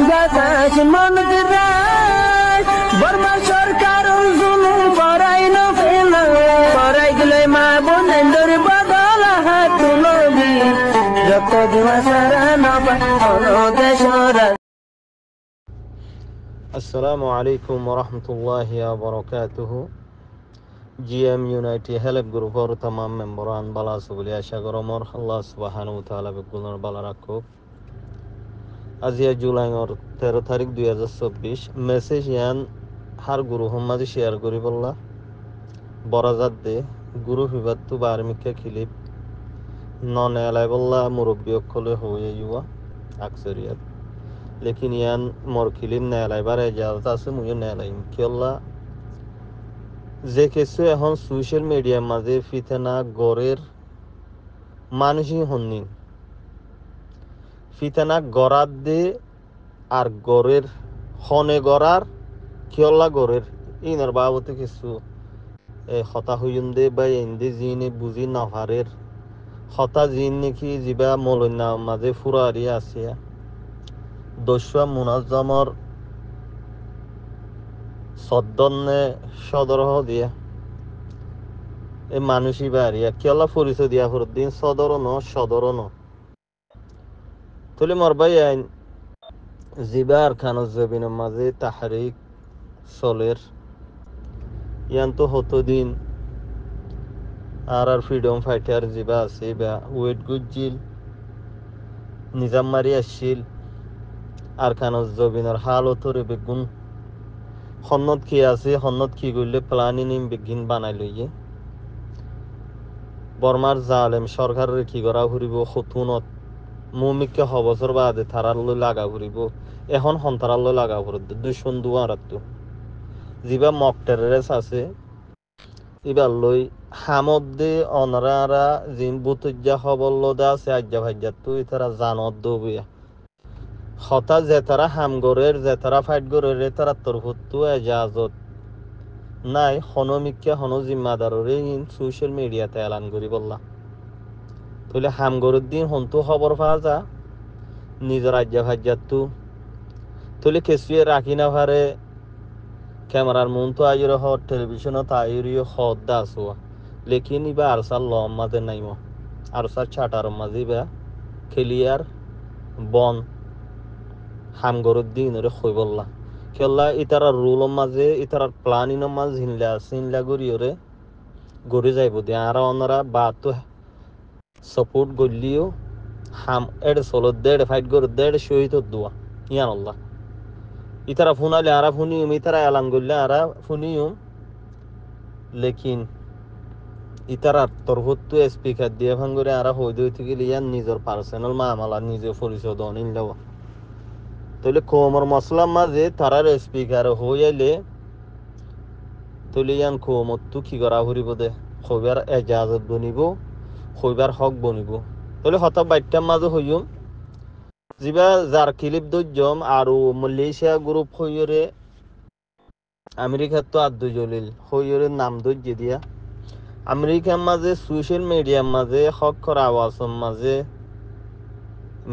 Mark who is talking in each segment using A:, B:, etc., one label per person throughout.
A: বাতাস মনত রায় বর্মা সরকার জুলুম করাই না ফেলা করাই গেলে মা বোনের বদল হাত তুলবি রক্ত দেওয়া সারা না দেশরা।
B: আসসালামু আলাইকুম ওরহমতুল্লাহি ওয়াবারাকাতুহু। জিএম ইউনাইটি হেল্প গ্রুপর तमाम মেম্বরান বালা আছে বলে আশা করমর আল্লাহ সুবহানাহু ওয়া তাআলা বেগুনের বালা রাখো। আজিয়া জুলাইর 13 তারিখ 2024 মেসেজ ইয়ান হার গুরু হম্মাদি শেয়ার করি বললা বরাজাত দে গুরু হিবাতু বারমিকা খিলিপ নন এলাই বললা মুরব্বী অকলে হয়ে যুয়া আকসরিয়াত लेकिन यान मोर खिलिम नेलाई बारे इजाजत আছে মুই নেলাইম কিল্লা যে কিছু এখন সোশ্যাল মিডিয়ার মাঝে ফিতনা গরের মানুষই হননি ফিতনা গরাত দে আর গরের হনে গরার কিল্লা গরের ইনার বাবতে কিছু হতা হইন দে বা ইন্দে জিনে বুঝি নাহারের হতা জিন নাকি জিবা মলনা মাঝে ফুরারি আছে দস্যা মুনাজ্জমর সদ্দন্নে সদরহ দিয়া এই মানুষই বাড়িয়া কেলা পরিচয় দিয়া হরদিন সদর ন তুলি মরবাই আইন জিবার খানো জবিনের মাঝে তাহারিক চলের ইয়ান তো হতদিন আর ফ্রিডম ফাইটার জিবা আছে বা ওয়েট গুজিল নিজাম মারি আসছিল আর খানো জবিনের হালতরে বেগুন হন্নত কি আছে হন্নত কি করলে প্লানি নিম বিঘিন বানাই লইয়ে বর্মার জালেম সরকারের কি করা ফুরিব হতুনত মুমিককে হবছর বাদে থারার লই লাগা ফুরিব এখন হন্তারার লই লাগা ফুরদ দুশন দুয়ারাত জিবা মক টেররিস্ট আছে ইবার লই হামদে অনরারা জিন বুতুজ্জা হবল্লদা আছে আজ্জা ভাজ্জা তুই তারা জানত দবিয়া হতা যে তারা হামগরের যে তারা ফাইট গরের তারা তরফতু এজাজত নাই হনমিককে হন জিম্মাদাররে ইন সোশ্যাল মিডিয়াতে এলান করি বললা তাহলে হামগরের দিন হন্তু খবর পাওয়া যা নিজের আজ্জা ভাজ্জাতু তাহলে কেসুয়ে রাখি না পারে ক্যামেরার মন তো আইর হ টেলিভিশনত আইরিও হদ দা আসুয়া লেকিন ইবা আরসাল লম মাঝে নাইম আরসার ছাটার মাঝে বা খেলিয়ার বন হামগরের দিন ওরে খই বললা কেলা ইতারার রুলের মাঝে ইতারার প্লানিনের মাঝে চিনলা গড়ি ওরে গড়ি যাইব দিয়ে আর ওনারা বা তো সাপোর্ট করলিও হাম এড চলো দেড় ফাইট করে দেড় শহীদ দোয়া ইয়ান আল্লাহ ইতারা ফুনালে আরা ফুনিউম ইতারা এলান করলে আরা ফুনিউম লেকিন ইতারার তরফত স্পিকার দিয়ে ভাঙ করে আরা হইতে হইতে গেলে ইয়ান নিজের পার্সোনাল মামালা নিজে পরিচয় দন ইনলেও তাহলে কোমর মশলার মাঝে তারার স্পিকার হইলে তাহলে ইয়ান কোমরটো কি করা ফুরিব দে হইবার এজাজত বনিব হইবার হক বনিব তাহলে হঠাৎ বাইটার মাঝে হইম যিবা যার ক্লিপ দৈজম আর মালয়েশিয়া গ্রুপ হইরে আমেরিকার তো আব্দুল জলিল হইরে নাম দৈর্য দিয়া আমেরিকার মাঝে সোশ্যাল মিডিয়ার মাঝে হক করা আওয়াজের মাঝে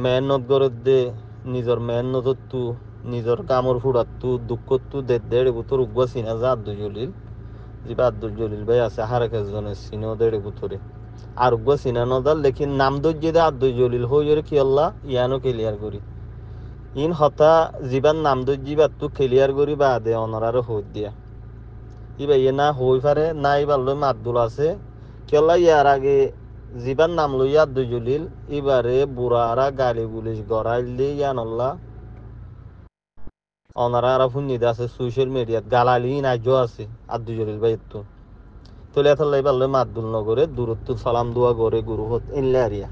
B: মেহনত করে দে নিজের মেহনতু নিজের কামর ফুড়াতু দুঃখতু দেড় বছর উগুয়া চিনা যা আব্দুল জলিল যিবা আব্দুল জলিল ভাই আছে হারে কেজনের চিনো দেড় বছরে আর উগুয়া চিনা নদাল লেকিন নাম দৈর্য দে আব্দুল জলিল হইরে কি আল্লাহ ইয়ানো ক্লিয়ার করি ইন হতা যিবার নাম দৈর্য তু ক্লিয়ার করি বা দে অনরারে হই দিয়া ইবা ইয়ে না হই পারে না ইবার লই আব্দুল আছে কেলা ইয়ার আগে যিবার নাম লইয়া আব্দুল জলিল এবারে বুড়ারা গালি পুলিশ গড়াইলে ইয়ানল্লাহ অনারা আরা ফুন্নিতে আছে সোশ্যাল মিডিয়াত গালালি নাইজো আছে আব্দুল জলিল ভাই তো তোলে এথাল্লাই পারলে মাদুল নগরে দূরত্ব সালাম দোয়া করে গুরু হত ইনলে আরিয়া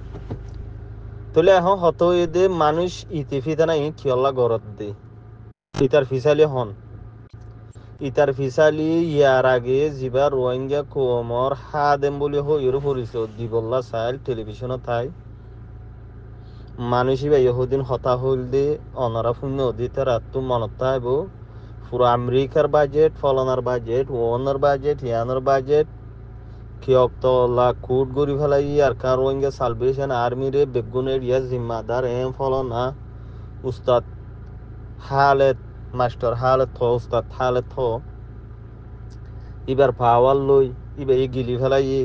B: তোলে এখন হত দে মানুষ ইতি ফিতানা ই খিয়ল্লা গরত দে ইতার ফিসালি হন ইতার ফিসালি ইয়ার আগে যিবা রোহিঙ্গা কোমর হাদেম বলি হইর পরিচয় দিবল্লা চাইল টেলিভিশনত থাই মানুষই বা ইহুদিন হতা হইল দে অনারা শূন্য দিতে রাতু মনত থাইব পুরো আমেরিকার বাজেট ফলনার বাজেট ওনার বাজেট ইয়ানোর বাজেট কিয়কতলা কুট গড়ি ফেলাই আর কার রোহিঙ্গা সালভেশন আর্মি রে বেগুনের ইয়া জিম্মাদার এম ফলনা উস্তাদ হালত মাস্টার হালত থ উস্তাদ হালত থ এবার পাওয়ার লই ইবে গিলি ফেলাই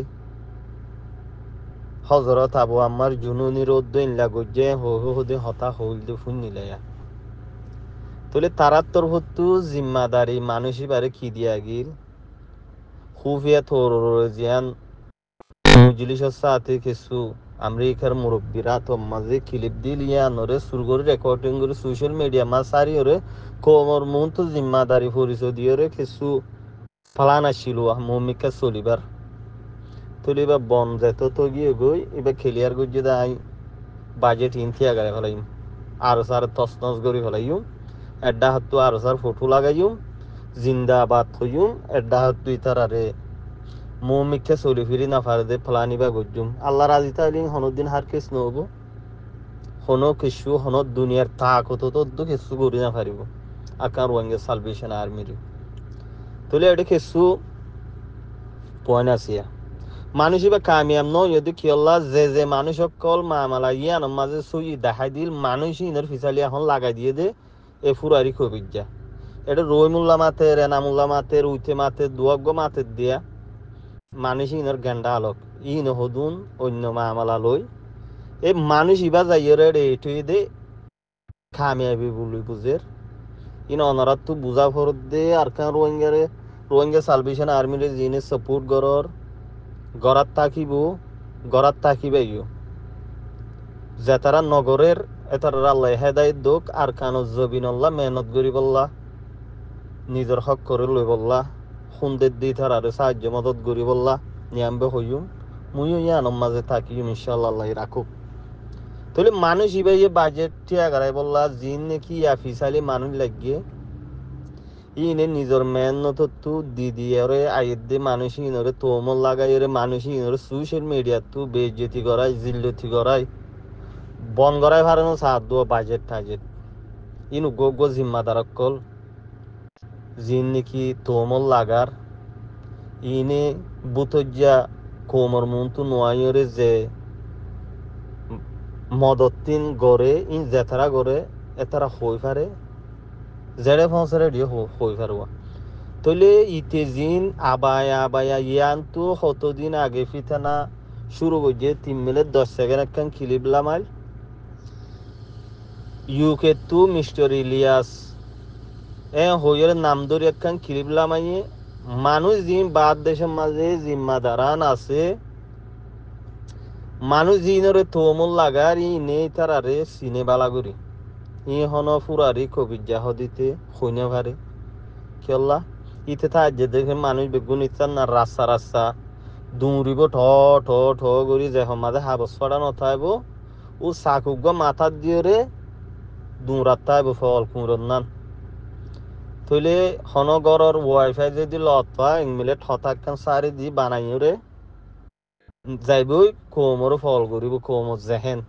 B: হজরত আবু আম্মার জুনুনির উদ্দিন লাগজ্জে হদে হতা হইল দে ফুন নিলাইয়া তোলে তারাত্তর হত্তু জিম্মাদারি মানুষই বারে কি দিয়া গিল খুফিয়া থোর জিয়ান মজলিসের সাথে কিছু আমেরিকার মুরব্বীরা তো মাঝে ক্লিপ দিল ইয়ানরে সুরগরি রেকর্ডিং করে সোশ্যাল মিডিয়া মা সারিওরে কোমর মুন তো জিম্মাদারি পরিচয় দিয়রে কিছু ফালান আসছিল মমিকা চলিবার তুলিবা বন যেত তো গিয়ে গই এবার খেলিয়ার গুজি দাই বাজেট ইনথিয়া গাড়ি ফেলাইম আর সার তসনস করি ফেলাইম এড্ডা হাত আর সার ফটো লাগাইম জিন্দাবাদ হইম এড্ডা হাত তুই তার আরে মমিকা চলি ফিরি না ফারে দে ফলানিবা গজ্জুম আল্লাহ রাজি তাইলি হনদিন হার কেস নহব হনো কিছু হনত দুনিয়ার তাক হতো তো কিছু করি না পারিব আকার ওয়াঙ্গে সালভেশন আর্মির তুলে এটা কিছু পয়েন্ট আসিয়া মানুষ বা কামিয়াম নয় যদি কি আল্লাহ যে মানুষ সকল মামালা ইয়ান মাঝে সুই দেখাই দিল মানুষ ইনের ফিসালি এখন লাগাই দিয়ে দে এ ফুরারি খবিজা এটা রইমুল্লা মাতের এনামুল্লা মাতের উইতে মাতের দুয়াগ্য মাতের দিয়া মানুষ ইনের গেন্ডা আলোক ইন হদুন অন্য মামালা লই এ মানুষ ইবা যাইয়ে রে এটুই দে কামিয়াবি বলি বুঝের ইন অনারাত তো বুঝা ফরত দে আর কান রোহিঙ্গা সালভেশন আর্মির জিনে সাপোর্ট গরর গরাত তাকিবাইও যে তারা নগরের এতার আল্লাহ হেদায়ত দোক আর কানো জবিনল্লাহ মেহনত করি বললা নিজের হক করে লই বললা সুন্দের দি তার আর সাহায্য মদত করি বললা নিয়ামবে হইম মুইও ইয়ানম মাঝে থাকিম ইনশাআল্লাহ রাখুক তাহলে মানুষ ইবাই বাজেট টিয়া গাড়াই বললা জিন নাকি ফিসালি মানুষ লাগিয়ে ইনে নিজের মেহনত তু দিদিয়ারে আইদে মানুষ ইনরে তোমল লাগাইরে মানুষ ইনরে সোশ্যাল মিডিয়া তু বেইজ্জতি করাই জিল্লতি করাই বন করাই পারেন সাত দো বাজেট টাজেট ইনু গো জিম্মাদার কল জিন নাকি তোমল লাগার ইনে বুতজ্জা কোমর মুন্তু নোয়াইরে যে মদতিন গড়ে ইন জেতারা গড়ে এতারা হই পারে জেড়ে ফসরে দিয়ে হই পারবা তলে ইতে জিন আবায়া ইয়ান তো কতদিন আগে ফিতানা শুরু করছে 3 মিনিট 10 সেকেন্ড একখান ক্লিপ লামাইল ইউকে তো মিস্টার ইলিয়াস হইয়ের নাম ধরে একখান ক্লিপ লামাইয়ে মানুষ জিন বাদ দেশের মাঝে জিম্মাদারান আছে মানুষ জিনরে তোমল লাগার ই নেই তারারে সিনে বালা করি ই হন ফুরারি কবিজা হদিতে হইনে ভারে কেল্লা ইতে যে দেখে মানুষ বেগুন ইচ্ছার না রাস্তা দৌড়িব ঠ করি যে সমাজে হাবস ফড়া নথাইব ও চাকুক মাথার দিয়ে রে দৌড়াত থাইব ফল কুঁড়র নান থইলে হনগরর ওয়াইফাই যদি লত পায় মিলে ঠতাক্কান সারি দি বানাইও রে যাইবই কোমর ফল করিব কোমর জেহেন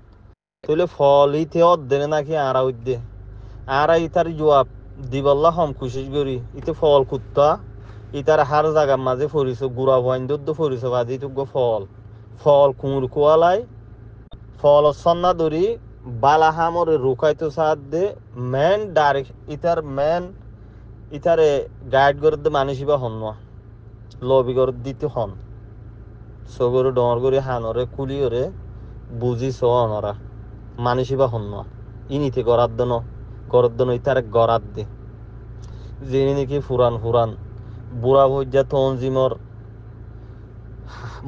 B: থইলে ফল ইতে অদ্দেনে নাকি আড়া উদ্দে আড়া ইতার জবাব দিবল্লা হম খুশি করি ইতে ফল কুত্তা ইতার হার জায়গার মাঝে ফরিস গুড়া ভয়েন দুধ ফরিস বাদি তুগ ফল কুঁড় কুয়ালাই ফল সন্না ধরি বালা হামরে রুকাইতো সাদ দে মেন ডাইরেক্ট ইতারে গাইড করে দে মানুষই বা হন লবি করে দিতে হন সগরে ডর করে হানরে কুলিওরে বুঝিস অনরা মানুষই বা হন ইনিতে গরার দন ইতারে গরাত দে যিনি নাকি ফুরান বুড়া ভজ্জা তঞ্জিমর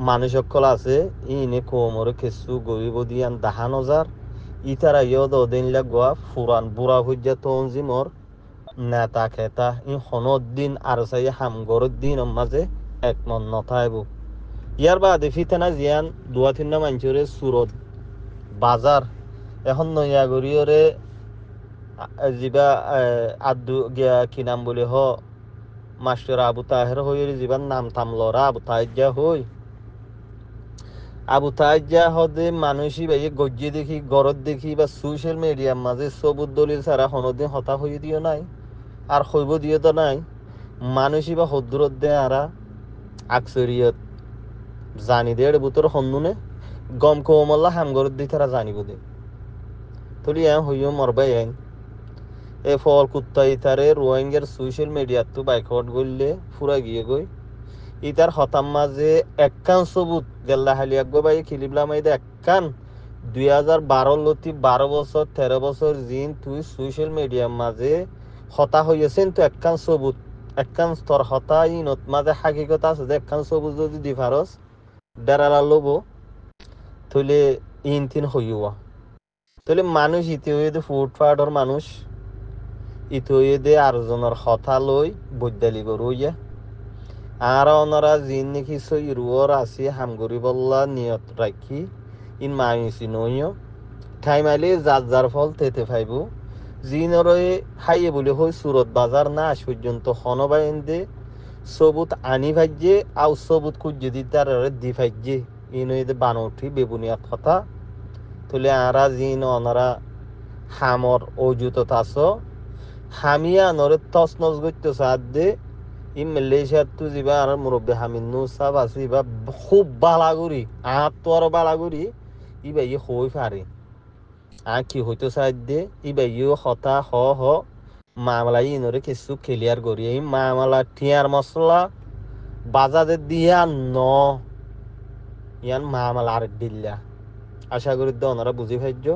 B: মানুষ সকল আছে ইনে কোমরে কিছু গরিব দিয়ান 10,000 ইতারা ইয়দ দিন লাগোয়া ফুরান বুড়া ভজ্জা তঞ্জিমর নেতা খেতা ই হনদ দিন আর চাই হামগরের দিন মাঝে একমত নথাইব ইয়ার বাদে ফিতেনা জিয়ান 2-3 মানুষরে সুরত বাজার এখন নয়াগরিয়রে যিবা আদু গিয়া কি নাম বলে মাস্টার আবু তাহের হইর যিবার নাম থাম লরা আবু তাইজা হদে মানুষই ভাই গজ্জি দেখি গরত দেখি বা সোশ্যাল মিডিয়ার মাঝে সবুজ দলিল ছাড়া হনদিন হতা হয়ে দিও নাই আর হইব দিও তো নাই মানুষই বা হদ্দুরত দে আরা আকসরিয়ত জানি দে বুতর হন্নুনে গম কোমল্লা হামগরত দি তারা জানিব দে তুলি হইও মরবাই এ ফল কুত্তা ইতারে রোহিঙ্গার সোশ্যাল মিডিয়াত তো বাইকআউট করলে ফুরা গিয়ে গই ইতার হতাম মাঝে একখান সবুত গেল্লা হালিয়া গো বাই খিলিবলা মাইদে একখান 2012 লতি 12 বছর 13 বছর জিন তুই সোশ্যাল মিডিয়ার মাঝে হতা হইয়াছেন তো একখান সবুত একখান স্তর হতা ইনত মাঝে হাকিকত আছে যে একখান সবুত যদি দিফারস ডেরালা লব তাহলে ইন তিন হইয়া তাহলে মানুষ ইতি হয়ে ফুটফাটর মানুষ ইতি হয়ে আরজনের হতা লই বৈদ্যালি গরুইয়া আর ওনারা জিন নাকি সই রুয়র আসি হামগরি বল্লা নিয়ত রাখি ইন মাইসি নইও ঠাই মাইলে যার যার ফল তেতে ফাইব জিনরে হাইয়ে বলে হই সুরত বাজার না আজ পর্যন্ত হনবাইন দে সবুত আনি ভাজ্যে আউ সবুত খুঁজে দিতে আর দি ভাজ্যে ইনইদে বানউঠি বেবুনিয়াত কথা তুলে আরা জিন ওনারা হামর অজুত তাস হামিয়া নরে তস নস গইতে সাদ দে ই মালয়েশিয়াত তো যাবা আর মুরব্বী হামিনু সাব আছে বা খুব বালাগুড়ি আত্মর বালাগুড়ি ইবা ই হই পারে কি হইতো সাদ দে ইবা ইও হতা হ মামলা ইনরে কিছু ক্লিয়ার করি এই মামলা টিয়ার মশলা বাজারে দিয়া ন ইয়ান মামলা আর দিল্লা আশা করি ওনারা বুঝি পাইছ